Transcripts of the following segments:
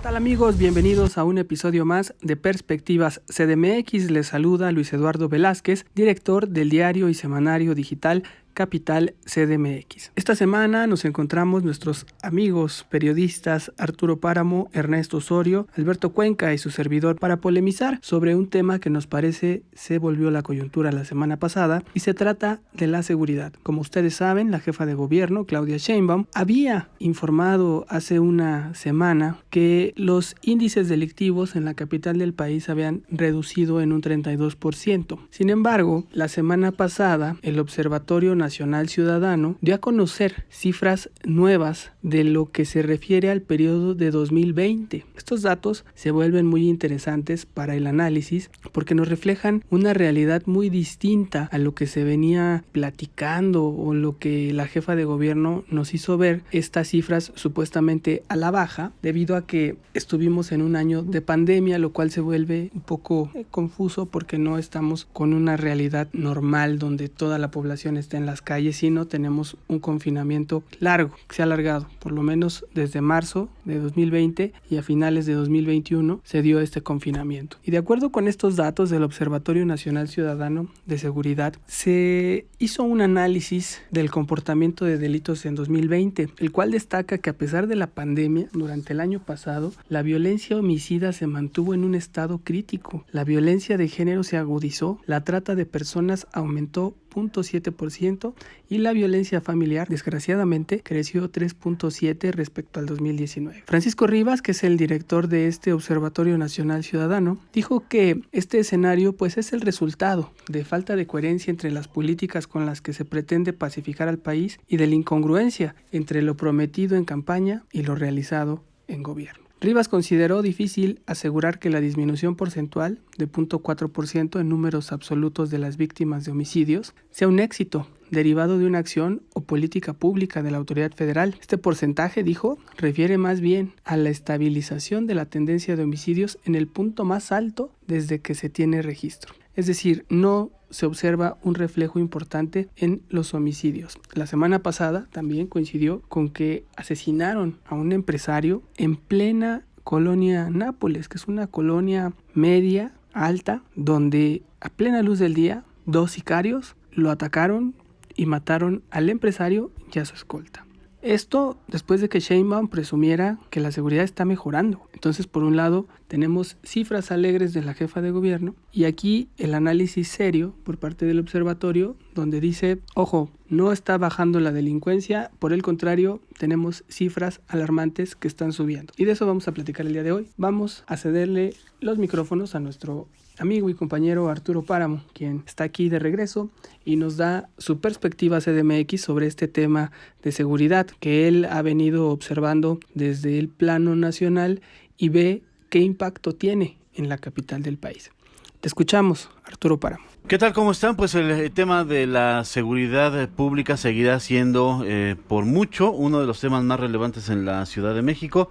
tal amigos? Bienvenidos a un episodio más de Perspectivas CDMX. Les saluda Luis Eduardo Velázquez, director del diario y semanario digital Capital CDMX. Esta semana nos encontramos nuestros amigos periodistas Arturo Páramo, Ernesto Osorio, Alberto Cuenca y su servidor para polemizar sobre un tema que nos parece se volvió la coyuntura la semana pasada y se trata de la seguridad. Como ustedes saben, la jefa de gobierno, Claudia Sheinbaum, había informado hace una semana que los índices delictivos en la capital del país habían reducido en un 32%. Sin embargo, la semana pasada, el Observatorio Nacional Ciudadano dio a conocer cifras nuevas de lo que se refiere al periodo de 2020. Estos datos se vuelven muy interesantes para el análisis porque nos reflejan una realidad muy distinta a lo que se venía platicando o lo que la jefa de gobierno nos hizo ver estas cifras supuestamente a la baja debido a que estuvimos en un año de pandemia, lo cual se vuelve un poco confuso porque no estamos con una realidad normal donde toda la población está en las calles, sino tenemos un confinamiento largo que se ha alargado, por lo menos desde marzo de 2020 y a finales de 2021 se dio este confinamiento. Y de acuerdo con estos datos del Observatorio Nacional Ciudadano de Seguridad, se hizo un análisis del comportamiento de delitos en 2020, el cual destaca que a pesar de la pandemia, durante el año pasado, la violencia homicida se mantuvo en un estado crítico, la violencia de género se agudizó, la trata de personas aumentó 0.7% y la violencia familiar, desgraciadamente, creció 3.7% respecto al 2019. Francisco Rivas, que es el director de este Observatorio Nacional Ciudadano, dijo que este escenario pues es el resultado de falta de coherencia entre las políticas con las que se pretende pacificar al país y de la incongruencia entre lo prometido en campaña y lo realizado en gobierno. Rivas consideró difícil asegurar que la disminución porcentual de 0.4% en números absolutos de las víctimas de homicidios sea un éxito derivado de una acción o política pública de la autoridad federal. Este porcentaje, dijo, refiere más bien a la estabilización de la tendencia de homicidios en el punto más alto desde que se tiene registro. Es decir, no se observa un reflejo importante en los homicidios. La semana pasada también coincidió con que asesinaron a un empresario en plena colonia Nápoles, que es una colonia media, alta, donde a plena luz del día 2 sicarios lo atacaron y mataron al empresario y a su escolta. Esto después de que Sheinbaum presumiera que la seguridad está mejorando. Entonces, por un lado, tenemos cifras alegres de la jefa de gobierno y aquí el análisis serio por parte del observatorio donde dice, ojo, no está bajando la delincuencia, por el contrario, tenemos cifras alarmantes que están subiendo. Y de eso vamos a platicar el día de hoy. Vamos a cederle los micrófonos a nuestro amigo y compañero Arturo Páramo, quien está aquí de regreso y nos da su perspectiva CDMX sobre este tema de seguridad que él ha venido observando desde el plano nacional y ve qué impacto tiene en la capital del país. Te escuchamos, Arturo Páramo. ¿Qué tal? ¿Cómo están? Pues el tema de la seguridad pública seguirá siendo por mucho uno de los temas más relevantes en la Ciudad de México.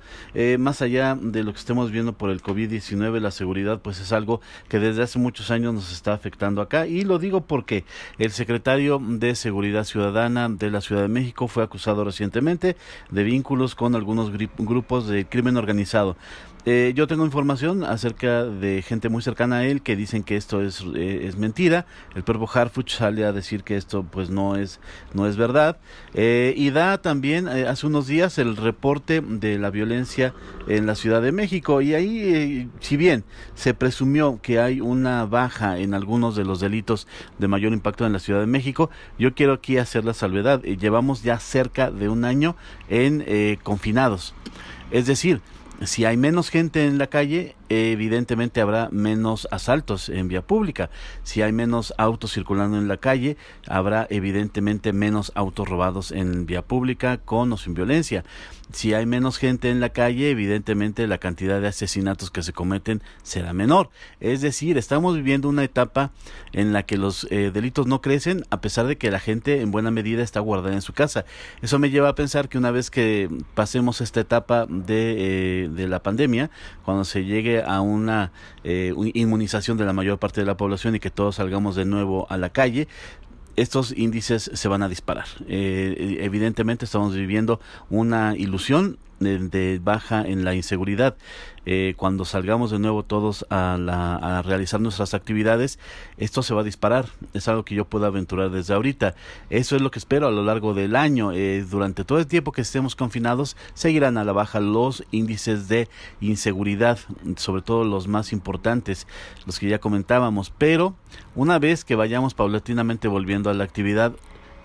Más allá de lo que estemos viendo por el COVID-19, la seguridad pues es algo que desde hace muchos años nos está afectando acá. Y lo digo porque el secretario de Seguridad Ciudadana de la Ciudad de México fue acusado recientemente de vínculos con algunos grupos de crimen organizado. Yo tengo información acerca de gente muy cercana a él que dicen que esto es mentira. El propio Harfuch sale a decir que esto pues no es verdad. Y da también hace unos días el reporte de la violencia en la Ciudad de México. Y ahí, si bien se presumió que hay una baja en algunos de los delitos de mayor impacto en la Ciudad de México, yo quiero aquí hacer la salvedad. Llevamos ya cerca de un año en confinados. Es decir, si hay menos gente en la calle, evidentemente habrá menos asaltos en vía pública. Si hay menos autos circulando en la calle, habrá evidentemente menos autos robados en vía pública con o sin violencia. Si hay menos gente en la calle, evidentemente la cantidad de asesinatos que se cometen será menor. Es decir, estamos viviendo una etapa en la que los delitos no crecen, a pesar de que la gente en buena medida está guardada en su casa. Eso me lleva a pensar que una vez que pasemos esta etapa de la pandemia, cuando se llegue a una inmunización de la mayor parte de la población y que todos salgamos de nuevo a la calle, estos índices se van a disparar. Evidentemente estamos viviendo una ilusión de baja en la inseguridad. Cuando salgamos de nuevo todos a realizar nuestras actividades, esto se va a disparar. Es algo que yo puedo aventurar desde ahorita. Eso es lo que espero a lo largo del año. Durante todo el tiempo que estemos confinados, seguirán a la baja los índices de inseguridad, sobre todo los más importantes, los que ya comentábamos. Pero una vez que vayamos paulatinamente volviendo a la actividad,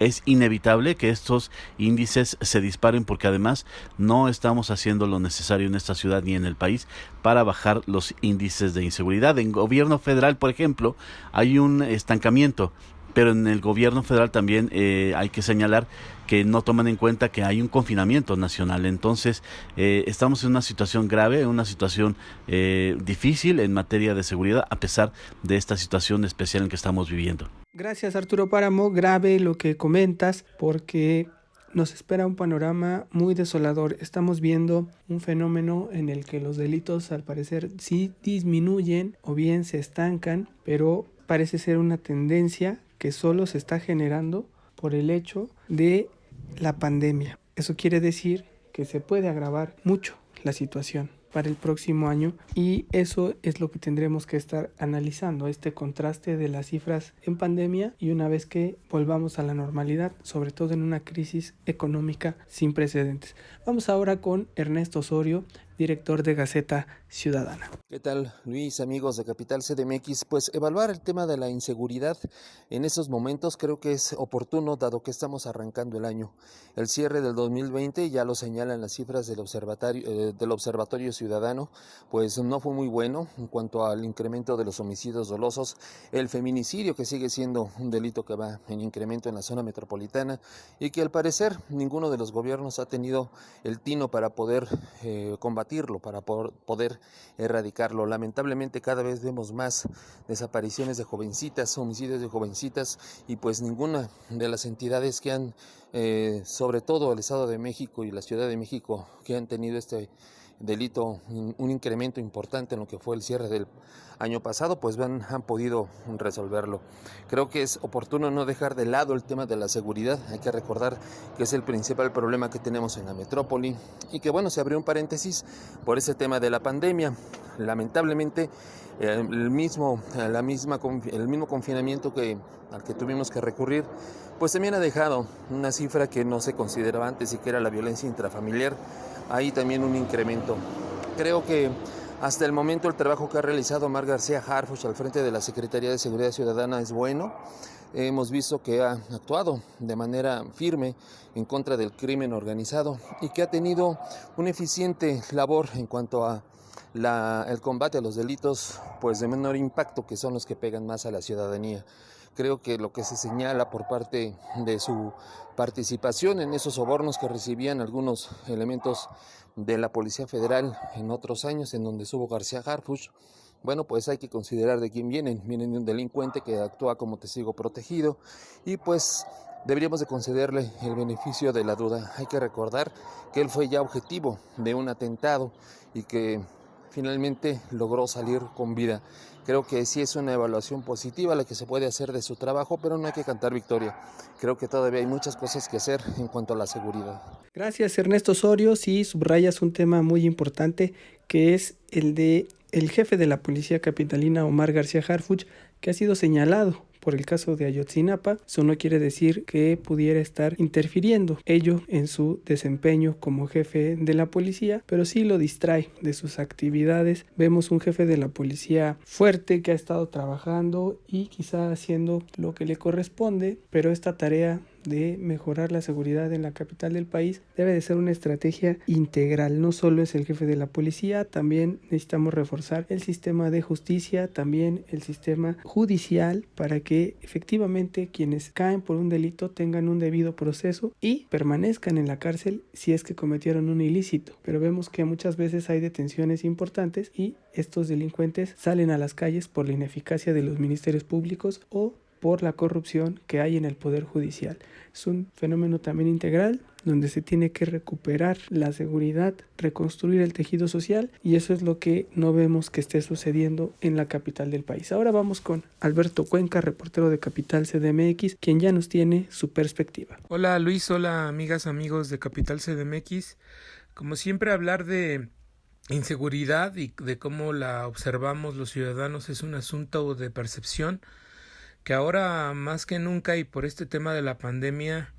es inevitable que estos índices se disparen, porque además no estamos haciendo lo necesario en esta ciudad ni en el país para bajar los índices de inseguridad. En gobierno federal, por ejemplo, hay un estancamiento, pero en el gobierno federal también hay que señalar que no toman en cuenta que hay un confinamiento nacional. Entonces estamos en una situación grave, una situación difícil en materia de seguridad, a pesar de esta situación especial en que estamos viviendo. Gracias, Arturo Páramo. Grave lo que comentas, porque nos espera un panorama muy desolador. Estamos viendo un fenómeno en el que los delitos, al parecer, sí disminuyen o bien se estancan, pero parece ser una tendencia que solo se está generando por el hecho de la pandemia. Eso quiere decir que se puede agravar mucho la situación para el próximo año, y eso es lo que tendremos que estar analizando, este contraste de las cifras en pandemia y una vez que volvamos a la normalidad, sobre todo en una crisis económica sin precedentes. Vamos ahora con Ernesto Osorio, director de Gaceta Ciudadana. ¿Qué tal, Luis, amigos de Capital CDMX? Pues evaluar el tema de la inseguridad en estos momentos creo que es oportuno, dado que estamos arrancando el año. El cierre del 2020, ya lo señalan las cifras del Observatorio Ciudadano, pues no fue muy bueno en cuanto al incremento de los homicidios dolosos, el feminicidio, que sigue siendo un delito que va en incremento en la zona metropolitana y que al parecer ninguno de los gobiernos ha tenido el tino para poder combatirlo, para poder erradicarlo. Lamentablemente cada vez vemos más desapariciones de jovencitas, homicidios de jovencitas, y pues ninguna de las entidades que han, sobre todo el Estado de México y la Ciudad de México, que han tenido este delito, un incremento importante en lo que fue el cierre del año pasado, pues han podido resolverlo. Creo que es oportuno no dejar de lado el tema de la seguridad. Hay que recordar que es el principal problema que tenemos en la metrópoli y que, bueno, se abrió un paréntesis por ese tema de la pandemia. Lamentablemente, el mismo confinamiento al que tuvimos que recurrir, pues también ha dejado una cifra que no se consideraba antes, y que era la violencia intrafamiliar. Hay también un incremento. Creo que hasta el momento el trabajo que ha realizado Omar García Harfuch al frente de la Secretaría de Seguridad Ciudadana es bueno. Hemos visto que ha actuado de manera firme en contra del crimen organizado y que ha tenido una eficiente labor en cuanto a el combate a los delitos pues de menor impacto, que son los que pegan más a la ciudadanía. Creo que lo que se señala por parte de su participación en esos sobornos que recibían algunos elementos de la Policía Federal en otros años en donde estuvo García Harfuch, bueno, pues hay que considerar de quién vienen. Vienen de un delincuente que actúa como testigo protegido y pues deberíamos de concederle el beneficio de la duda. Hay que recordar que él fue ya objetivo de un atentado y que finalmente logró salir con vida. Creo que sí es una evaluación positiva la que se puede hacer de su trabajo, pero no hay que cantar victoria. Creo que todavía hay muchas cosas que hacer en cuanto a la seguridad. Gracias, Ernesto Osorio. Sí, subrayas un tema muy importante, que es el de el jefe de la policía capitalina, Omar García Harfuch, que ha sido señalado por el caso de Ayotzinapa. Eso no quiere decir que pudiera estar interfiriendo ello en su desempeño como jefe de la policía, pero sí lo distrae de sus actividades. Vemos un jefe de la policía fuerte que ha estado trabajando y quizá haciendo lo que le corresponde, pero esta tarea de mejorar la seguridad en la capital del país debe de ser una estrategia integral. No solo es el jefe de la policía, también necesitamos reforzar el sistema de justicia, también el sistema judicial, para que efectivamente quienes caen por un delito tengan un debido proceso y permanezcan en la cárcel si es que cometieron un ilícito. Pero vemos que muchas veces hay detenciones importantes y estos delincuentes salen a las calles por la ineficacia de los ministerios públicos o por la corrupción que hay en el Poder Judicial. Es un fenómeno también integral donde se tiene que recuperar la seguridad, reconstruir el tejido social, y eso es lo que no vemos que esté sucediendo en la capital del país. Ahora vamos con Alberto Cuenca, reportero de Capital CDMX, quien ya nos tiene su perspectiva. Hola Luis, hola amigas, amigos de Capital CDMX. Como siempre, hablar de inseguridad y de cómo la observamos los ciudadanos es un asunto de percepción que ahora más que nunca y por este tema de la pandemia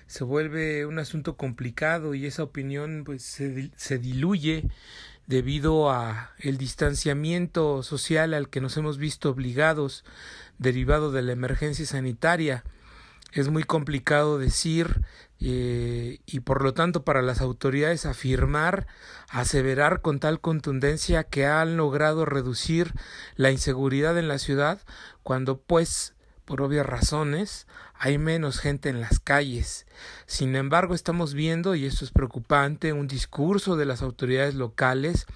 se vuelve un asunto complicado y esa opinión pues se diluye debido a el distanciamiento social al que nos hemos visto obligados derivado de la emergencia sanitaria. Es muy complicado decir y por lo tanto para las autoridades afirmar, aseverar con tal contundencia que han logrado reducir la inseguridad en la ciudad cuando pues por obvias razones hay menos gente en las calles. Sin embargo, estamos viendo, y esto es preocupante, un discurso de las autoridades locales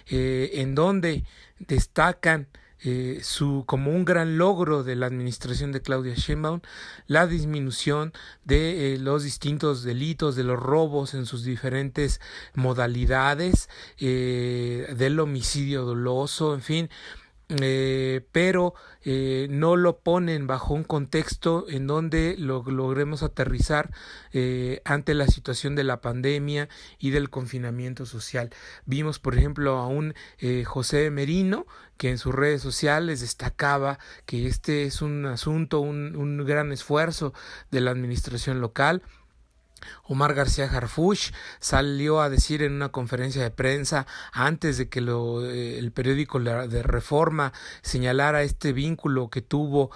en donde destacan como un gran logro de la administración de Claudia Sheinbaum la disminución de los distintos delitos, de los robos en sus diferentes modalidades, del homicidio doloso, en fin, pero no lo ponen bajo un contexto en donde lo logremos aterrizar ante la situación de la pandemia y del confinamiento social. Vimos, por ejemplo, a un José Merino que en sus redes sociales destacaba que este es un asunto, un gran esfuerzo de la administración local. Omar García Harfuch salió a decir en una conferencia de prensa antes de que el periódico de Reforma señalara este vínculo que tuvo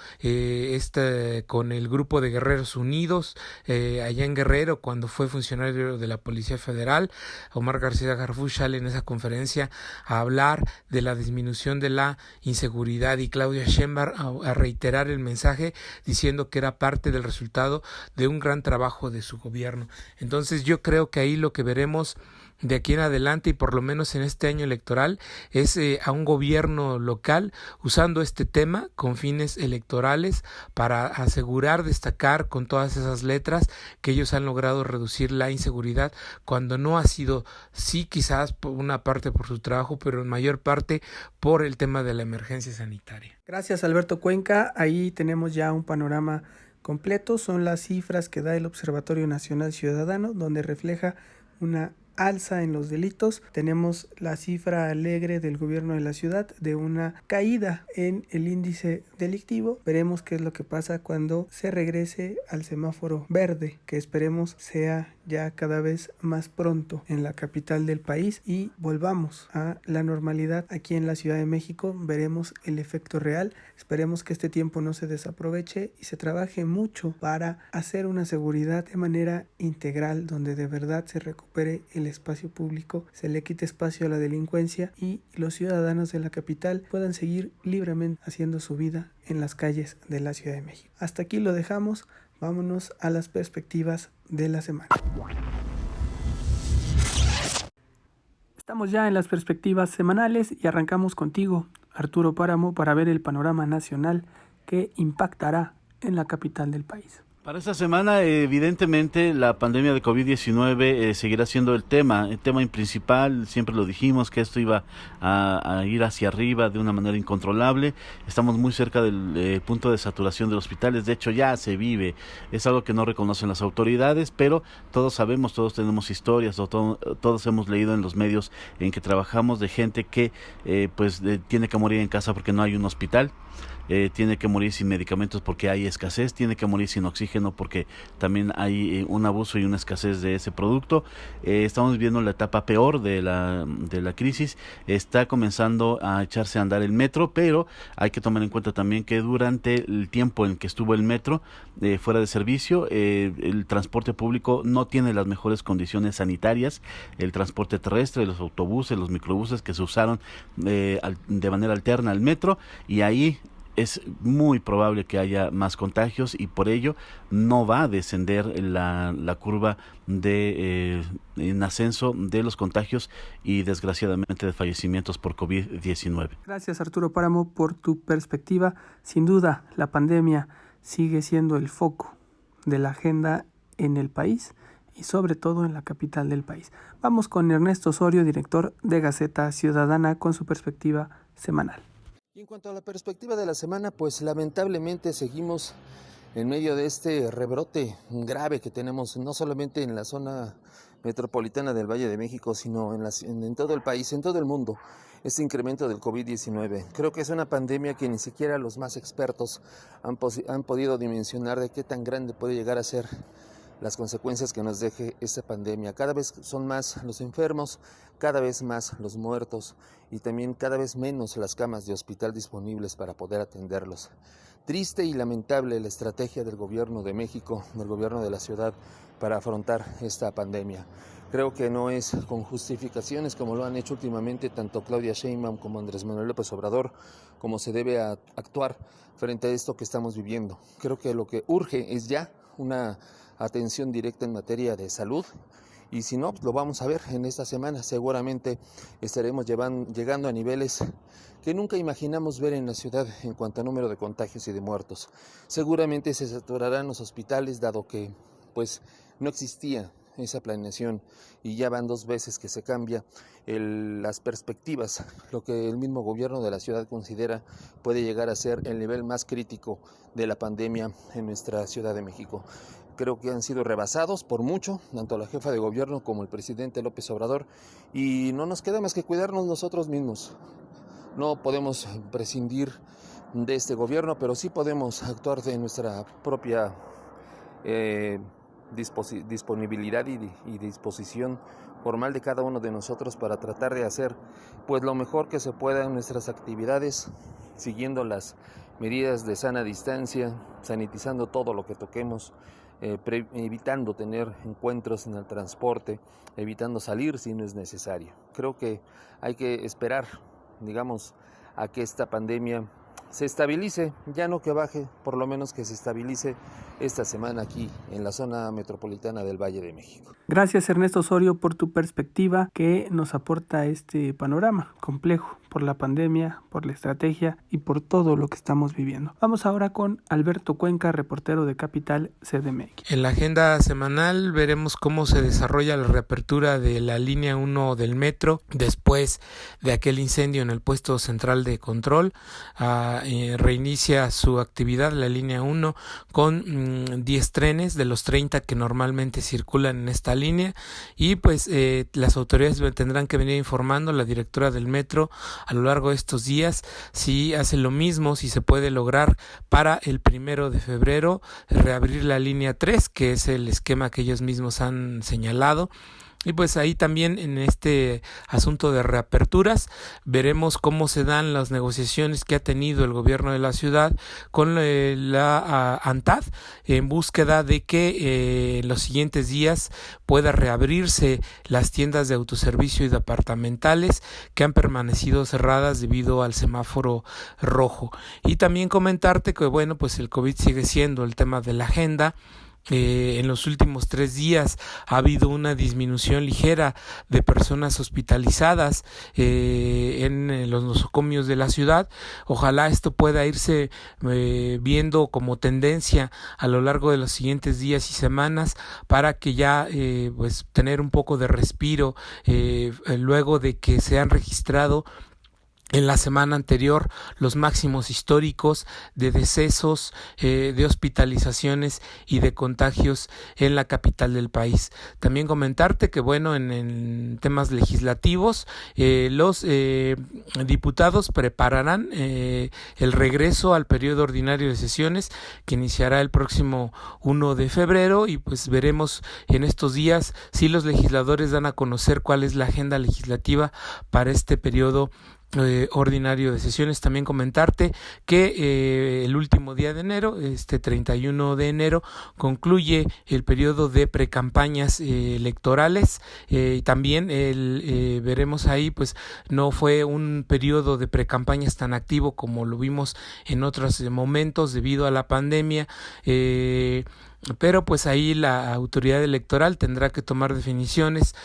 con el grupo de Guerreros Unidos allá en Guerrero cuando fue funcionario de la Policía Federal. Omar García Harfuch sale en esa conferencia a hablar de la disminución de la inseguridad y Claudia Sheinbaum a reiterar el mensaje diciendo que era parte del resultado de un gran trabajo de su gobierno. Entonces yo creo que ahí lo que veremos de aquí en adelante y por lo menos en este año electoral es a un gobierno local usando este tema con fines electorales para asegurar, destacar con todas esas letras que ellos han logrado reducir la inseguridad cuando no ha sido, sí quizás por una parte por su trabajo, pero en mayor parte por el tema de la emergencia sanitaria. Gracias, Alberto Cuenca. Ahí tenemos ya un panorama completo. Son las cifras que da el Observatorio Nacional Ciudadano, donde refleja una alza en los delitos. Tenemos la cifra alegre del gobierno de la ciudad de una caída en el índice delictivo. Veremos qué es lo que pasa cuando se regrese al semáforo verde, que esperemos sea ya cada vez más pronto en la capital del país y volvamos a la normalidad aquí en la Ciudad de México. Veremos el efecto real. Esperemos que este tiempo no se desaproveche y se trabaje mucho para hacer una seguridad de manera integral, donde de verdad se recupere el espacio público, se le quite espacio a la delincuencia y los ciudadanos de la capital puedan seguir libremente haciendo su vida en las calles de la Ciudad de México. Hasta aquí lo dejamos. Vámonos a las perspectivas de la semana. Estamos ya en las perspectivas semanales y arrancamos contigo, Arturo Páramo, para ver el panorama nacional que impactará en la capital del país. Para esta semana, evidentemente, la pandemia de COVID-19 seguirá siendo el tema principal. Siempre lo dijimos que esto iba a ir hacia arriba de una manera incontrolable. Estamos muy cerca del punto de saturación de los hospitales. De hecho, ya se vive. Es algo que no reconocen las autoridades, pero todos sabemos, todos tenemos historias, todos hemos leído en los medios en que trabajamos de gente que tiene que morir en casa porque no hay un hospital. Tiene que morir sin medicamentos porque hay escasez, tiene que morir sin oxígeno porque también hay un abuso y una escasez de ese producto. Estamos viviendo la etapa peor de la crisis. Está comenzando a echarse a andar el metro, pero hay que tomar en cuenta también que durante el tiempo en que estuvo el metro fuera de servicio, el transporte público no tiene las mejores condiciones sanitarias. El transporte terrestre, los autobuses, los microbuses que se usaron de manera alterna al metro, y ahí es muy probable que haya más contagios y por ello no va a descender la curva en ascenso de los contagios y desgraciadamente de fallecimientos por COVID-19. Gracias, Arturo Páramo, por tu perspectiva. Sin duda, la pandemia sigue siendo el foco de la agenda en el país y sobre todo en la capital del país. Vamos con Ernesto Osorio, director de Gaceta Ciudadana, con su perspectiva semanal. Y en cuanto a la perspectiva de la semana, pues lamentablemente seguimos en medio de este rebrote grave que tenemos no solamente en la zona metropolitana del Valle de México, sino en todo el país, en todo el mundo, este incremento del COVID-19. Creo que es una pandemia que ni siquiera los más expertos han podido dimensionar de qué tan grande puede llegar a ser las consecuencias que nos deje esta pandemia. Cada vez son más los enfermos, cada vez más los muertos y también cada vez menos las camas de hospital disponibles para poder atenderlos. Triste y lamentable la estrategia del gobierno de México, del gobierno de la ciudad, para afrontar esta pandemia. Creo que no es con justificaciones como lo han hecho últimamente tanto Claudia Sheinbaum como Andrés Manuel López Obrador, como se debe actuar frente a esto que estamos viviendo. Creo que lo que urge es ya una atención directa en materia de salud, y si no, lo vamos a ver en esta semana. Seguramente estaremos llegando a niveles que nunca imaginamos ver en la ciudad en cuanto a número de contagios y de muertos. Seguramente se saturarán los hospitales, dado que pues no existía esa planeación y ya van 2 veces que se cambia las perspectivas. Lo que el mismo gobierno de la ciudad considera puede llegar a ser el nivel más crítico de la pandemia en nuestra Ciudad de México. Creo que han sido rebasados por mucho, tanto la jefa de gobierno como el presidente López Obrador, y no nos queda más que cuidarnos nosotros mismos. No podemos prescindir de este gobierno, pero sí podemos actuar de nuestra propia disponibilidad y disposición formal de cada uno de nosotros para tratar de hacer pues lo mejor que se pueda en nuestras actividades, siguiendo las medidas de sana distancia, sanitizando todo lo que toquemos, evitando tener encuentros en el transporte, evitando salir si no es necesario. Creo que hay que esperar, digamos, a que esta pandemia se estabilice, ya no que baje, por lo menos que se estabilice esta semana aquí en la zona metropolitana del Valle de México. Gracias, Ernesto Osorio, por tu perspectiva que nos aporta este panorama complejo por la pandemia, por la estrategia y por todo lo que estamos viviendo. Vamos ahora con Alberto Cuenca, reportero de Capital CDMX. En la agenda semanal veremos cómo se desarrolla la reapertura de la línea 1 del metro después de aquel incendio en el puesto central de control. Reinicia su actividad la línea 1 con 10 trenes de los 30 que normalmente circulan en esta línea, y pues las autoridades tendrán que venir informando a la directora del metro a lo largo de estos días si hace lo mismo, si se puede lograr para el 1 de febrero reabrir la línea 3, que es el esquema que ellos mismos han señalado. Y pues ahí también en este asunto de reaperturas veremos cómo se dan las negociaciones que ha tenido el gobierno de la ciudad con la ANTAD en búsqueda de que en los siguientes días pueda reabrirse las tiendas de autoservicio y departamentales que han permanecido cerradas debido al semáforo rojo. Y también comentarte que bueno, pues el COVID sigue siendo el tema de la agenda. En los últimos 3 días ha habido una disminución ligera de personas hospitalizadas en los nosocomios de la ciudad. Ojalá esto pueda irse viendo como tendencia a lo largo de los siguientes días y semanas para que ya pues tener un poco de respiro luego de que se han registrado en la semana anterior los máximos históricos de decesos, de hospitalizaciones y de contagios en la capital del país. También comentarte que bueno, en temas legislativos, los diputados prepararán el regreso al periodo ordinario de sesiones que iniciará el próximo 1 de febrero, y pues veremos en estos días si los legisladores dan a conocer cuál es la agenda legislativa para este periodo ordinario de sesiones. También comentarte que el último día de enero, este 31 de enero, concluye el periodo de precampañas electorales. También veremos ahí, pues no fue un periodo de precampañas tan activo como lo vimos en otros momentos debido a la pandemia. Pero pues ahí la autoridad electoral tendrá que tomar definiciones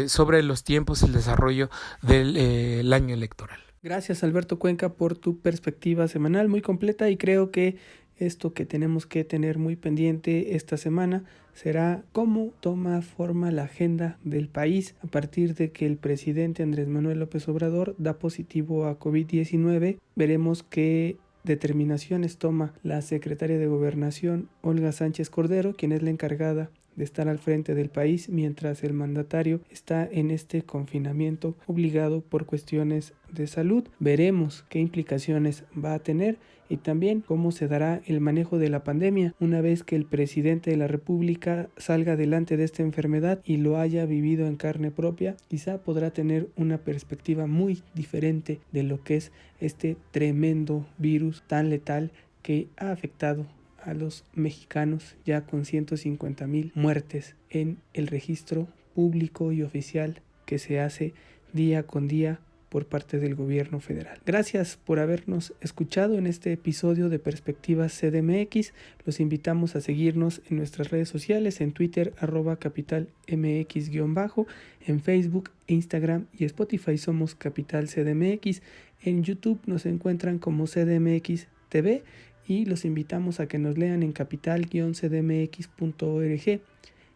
sobre los tiempos y el desarrollo del año electoral. Gracias, Alberto Cuenca, por tu perspectiva semanal muy completa, y creo que esto que tenemos que tener muy pendiente esta semana será cómo toma forma la agenda del país a partir de que el presidente Andrés Manuel López Obrador da positivo a COVID-19. Veremos qué determinaciones toma la secretaria de Gobernación, Olga Sánchez Cordero, quien es la encargada de estar al frente del país mientras el mandatario está en este confinamiento obligado por cuestiones de salud. Veremos qué implicaciones va a tener y también cómo se dará el manejo de la pandemia una vez que el presidente de la República salga adelante de esta enfermedad y lo haya vivido en carne propia. Quizá podrá tener una perspectiva muy diferente de lo que es este tremendo virus tan letal que ha afectado a los mexicanos, ya con 150,000 muertes en el registro público y oficial que se hace día con día por parte del gobierno federal. Gracias por habernos escuchado en este episodio de Perspectivas CDMX. Los invitamos a seguirnos en nuestras redes sociales, en Twitter @capitalmx_, en Facebook, Instagram y Spotify somos Capital CDMX. En YouTube nos encuentran como CDMX TV y los invitamos a que nos lean en capital-cdmx.org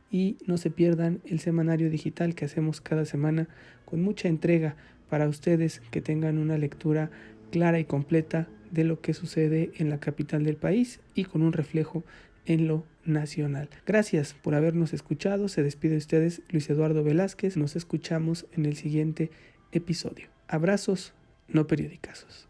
y no se pierdan el semanario digital que hacemos cada semana con mucha entrega para ustedes, que tengan una lectura clara y completa de lo que sucede en la capital del país y con un reflejo en lo nacional. Gracias por habernos escuchado. Se despide de ustedes Luis Eduardo Velázquez. Nos escuchamos en el siguiente episodio. Abrazos, no periodicazos.